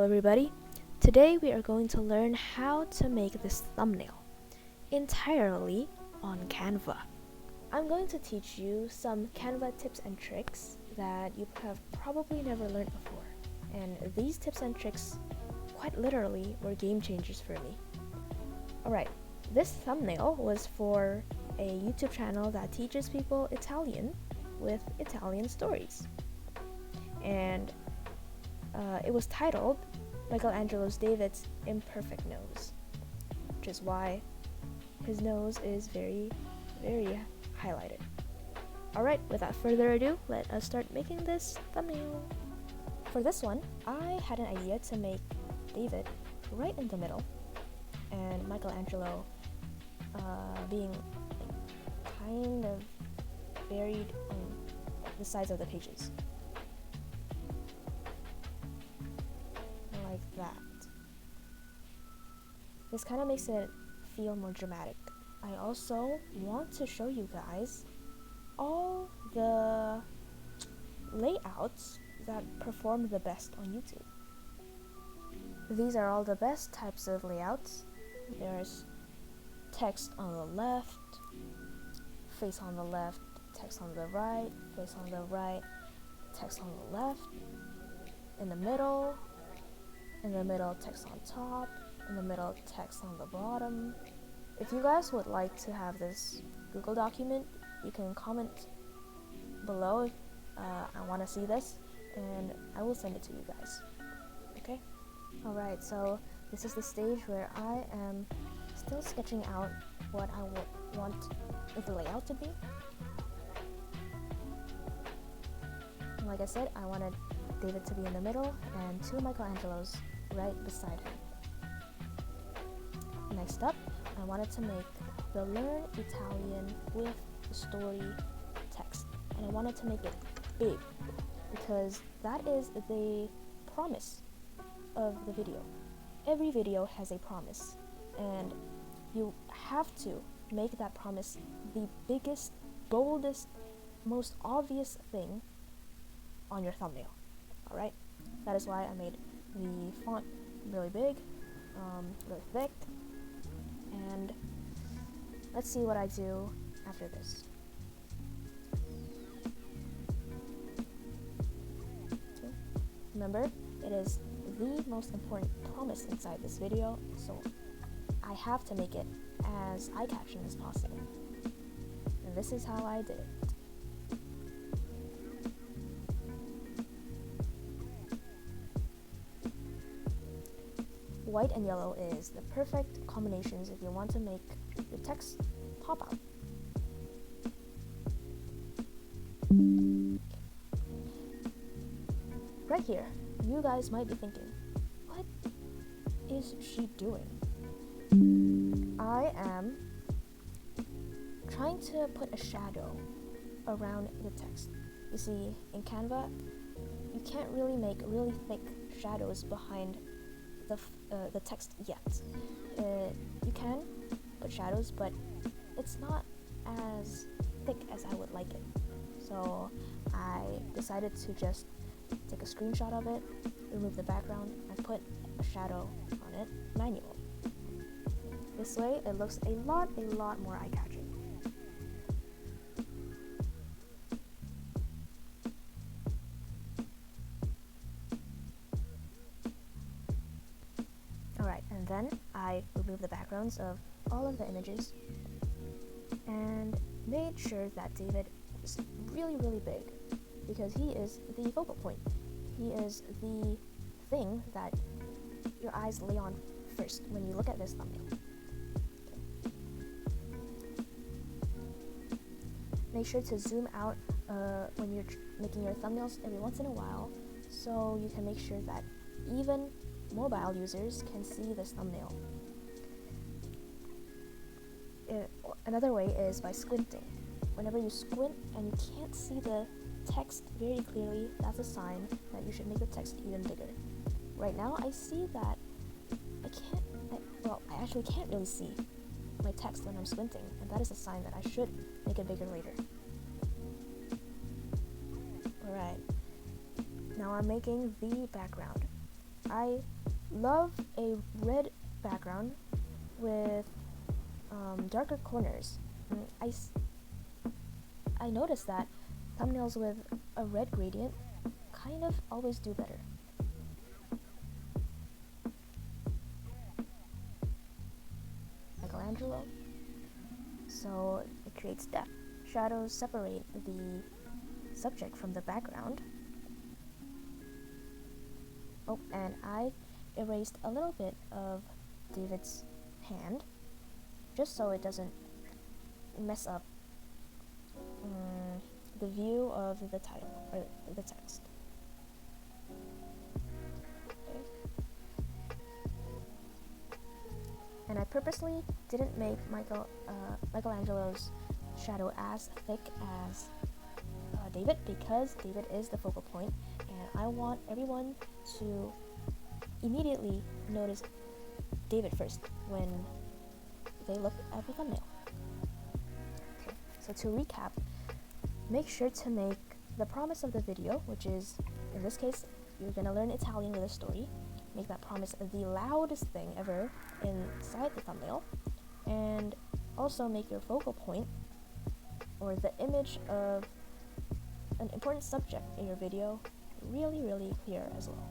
everybody. Today we are going to learn how to make this thumbnail entirely on Canva. I'm going to teach you some Canva tips and tricks that you have probably never learned before. And these tips and tricks quite literally were game changers for me. Alright, this thumbnail was for a YouTube channel that teaches people Italian with Italian stories. And it was titled Michelangelo's David's Imperfect Nose, which is why his nose is very, very highlighted. Alright, without further ado, let us start making this thumbnail. For this one, I had an idea to make David right in the middle and Michelangelo being kind of buried on the sides of the pages. Like that. This kind of makes it feel more dramatic. I also want to show you guys all the layouts that perform the best on YouTube. These are all the best types of layouts. There's text on the left, face on the left, text on the right, face on the right, text on the left, in the middle, text on top, in the middle, text on the bottom. If you guys would like to have this Google document, you can comment below if I want to see this, and I will send it to you guys. Okay? Alright, so this is the stage where I am still sketching out what I would want the layout to be. And like I said, I wanted David to be in the middle and two Michelangelos right beside him. Next up, I wanted to make the Learn Italian with the story text. And I wanted to make it big because that is the promise of the video. Every video has a promise, and you have to make that promise the biggest, boldest, most obvious thing on your thumbnail. Alright? That is why I made the font really big, really thick, and let's see what I do after this. Remember, it is the most important promise inside this video, so I have to make it as eye-catching as possible. And this is how I did it. White and yellow is the perfect combinations if you want to make your text pop out. Right here, you guys might be thinking, what is she doing? I am trying to put a shadow around the text. You see, in Canva, you can't really make really thick shadows behind the text yet. You can put shadows, but it's not as thick as I would like it. So I decided to just take a screenshot of it, remove the background, and put a shadow on it manually. This way, it looks a lot more eye-catching. Alright, and then I removed the backgrounds of all of the images and made sure that David was really big because he is the focal point. He is the thing that your eyes lay on first when you look at this thumbnail. Make sure to zoom out when you're making your thumbnails every once in a while so you can make sure that even mobile users can see this thumbnail. Another way is by squinting. Whenever you squint and you can't see the text very clearly, that's a sign that you should make the text even bigger. Right now, I see that I actually can't really see my text when I'm squinting, and that is a sign that I should make it bigger later. Alright, now I'm making the background. I love a red background with darker corners. I noticed that thumbnails with a red gradient kind of always do better. Michelangelo. So it creates depth. Shadows separate the subject from the background. Oh, and I erased a little bit of David's hand just so it doesn't mess up the view of the title or the text. Okay. And I purposely didn't make Michelangelo's shadow as thick as David, because David is the focal point, and I want everyone to immediately notice David first when they look at the thumbnail. Okay, so to recap, make sure to make the promise of the video, which is, in this case, you're going to learn Italian with a story. Make that promise the loudest thing ever inside the thumbnail, and also make your focal point or the image of an important subject in your video really, really clear as well.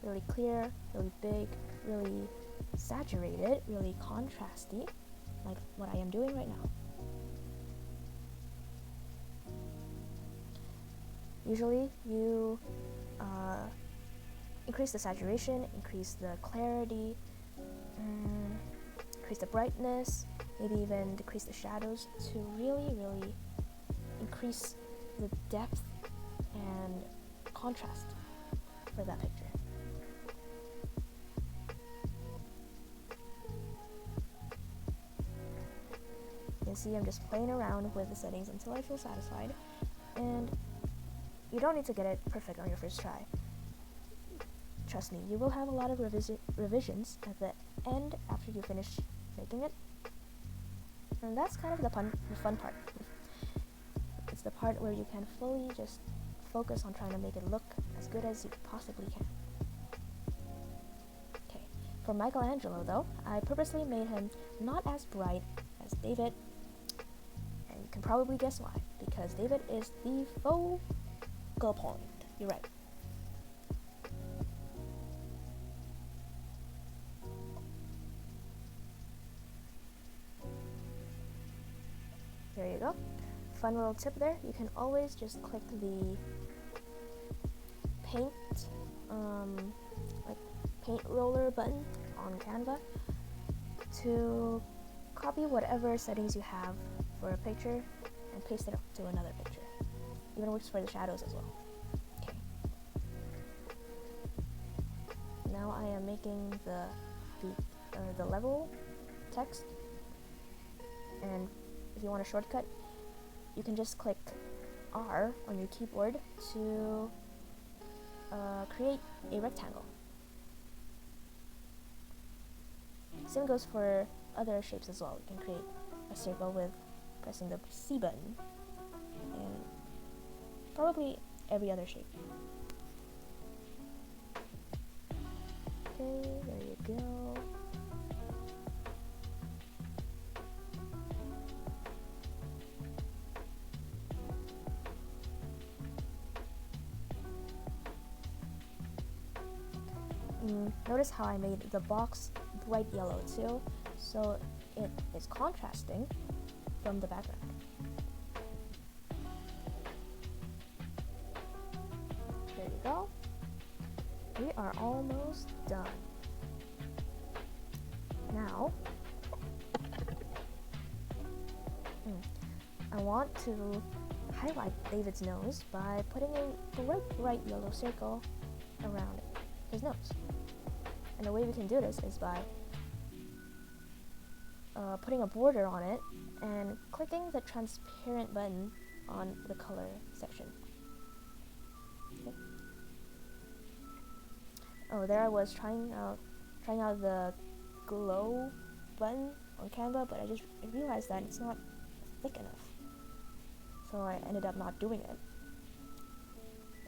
Really clear, really big, really saturated, really contrasty, like what I am doing right now. Usually you increase the saturation, increase the clarity, increase the brightness, maybe even decrease the shadows to really, really increase the depth and contrast for that picture. You can see I'm just playing around with the settings until I feel satisfied, and you don't need to get it perfect on your first try. Trust me, you will have a lot of revisions at the end after you finish making it. And that's kind of the fun part. It's the part where you can fully just focus on trying to make it look as good as you possibly can. Okay, for Michelangelo though, I purposely made him not as bright as David, and you can probably guess why, because David is the focal point. You're right. There you go. Fun little tip there. You can always just click the paint, paint roller button on Canva to copy whatever settings you have for a picture and paste it up to another picture. Even works for the shadows as well. Okay. Now I am making the level text, and if you want a shortcut, you can just click R on your keyboard to create a rectangle. Same goes for other shapes as well. You can create a circle with pressing the C button, and probably every other shape. Okay, there you go. Notice how I made the box bright yellow too, so it is contrasting from the background. There you go. We are almost done. Now, I want to highlight David's nose by putting a bright yellow circle around his nose. And the way we can do this is by putting a border on it and clicking the transparent button on the color section. Okay. Oh, there I was trying out the glow button on Canva, but I realized that it's not thick enough, so I ended up not doing it.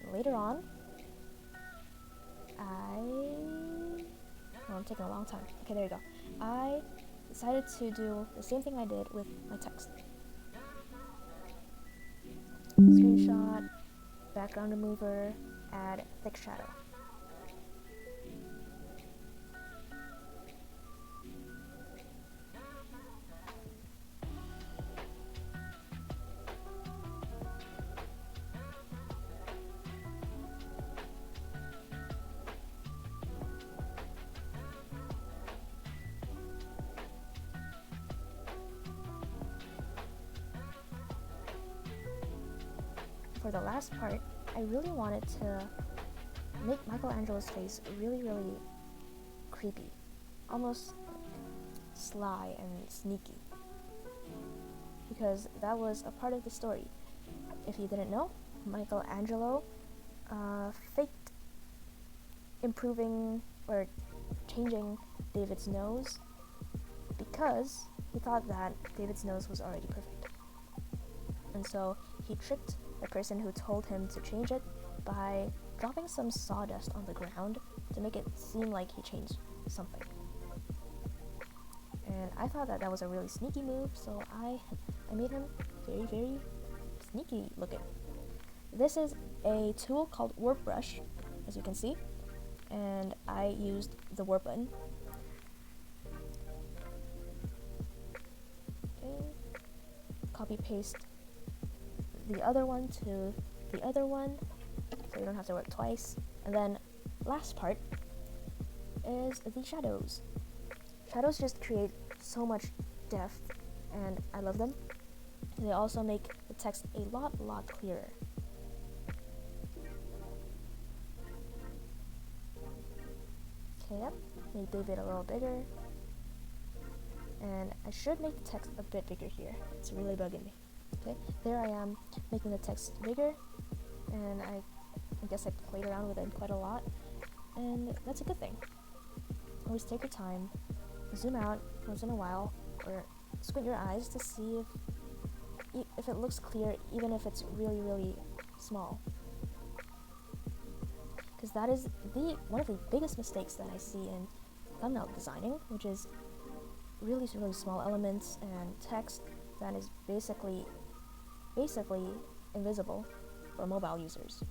And later on, I'm taking a long time. Okay, there you go. I decided to do the same thing I did with my text. Screenshot, background remover, add thick shadow. For the last part, I really wanted to make Michelangelo's face really, really creepy, almost sly and sneaky, because that was a part of the story. If you didn't know, Michelangelo faked improving or changing David's nose because he thought that David's nose was already perfect. And so he tricked the person who told him to change it by dropping some sawdust on the ground to make it seem like he changed something. And I thought that was a really sneaky move, so I made him very, very sneaky looking. This is a tool called Warp Brush, as you can see, and I used the warp button. Okay. Copy paste the other one to the other one, so you don't have to work twice. And then last part is the shadows. Shadows just create so much depth, and I love them. They also make the text a lot clearer. Okay, yep, make David a little bigger. And I should make the text a bit bigger here. It's really bugging me. Okay, there I am making the text bigger, and I guess I played around with it quite a lot, and that's a good thing. Always take your time, zoom out once in a while, or squint your eyes to see if it looks clear, even if it's really, really small. Because that is one of the biggest mistakes that I see in thumbnail designing, which is really, really small elements and text that is basically invisible for mobile users.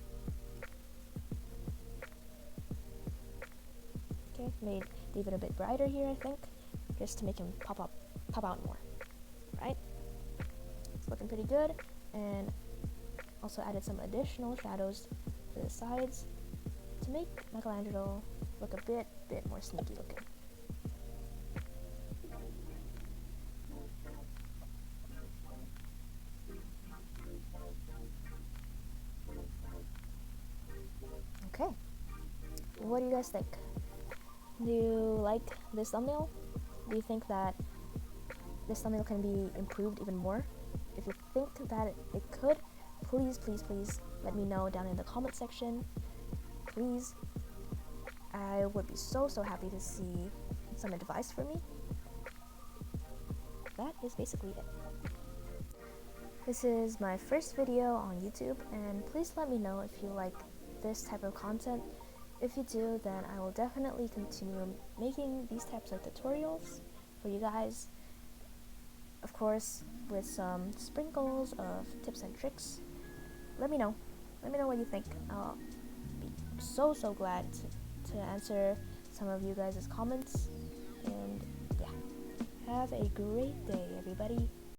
Okay, made David a bit brighter here, I think, just to make him pop out more, right? It's looking pretty good, and also added some additional shadows to the sides to make Michelangelo look a bit more sneaky looking. Okay, what do you guys think? Do you like this thumbnail? Do you think that this thumbnail can be improved even more? If you think that it could, please let me know down in the comment section. Please, I would be so happy to see some advice from me. That is basically it. This is my first video on YouTube, and please let me know if you like this type of content. If you do, then I will definitely continue making these types of tutorials for you guys. Of course, with some sprinkles of tips and tricks. Let me know what you think. I'll be so glad to answer some of you guys' comments. And yeah, have a great day, everybody.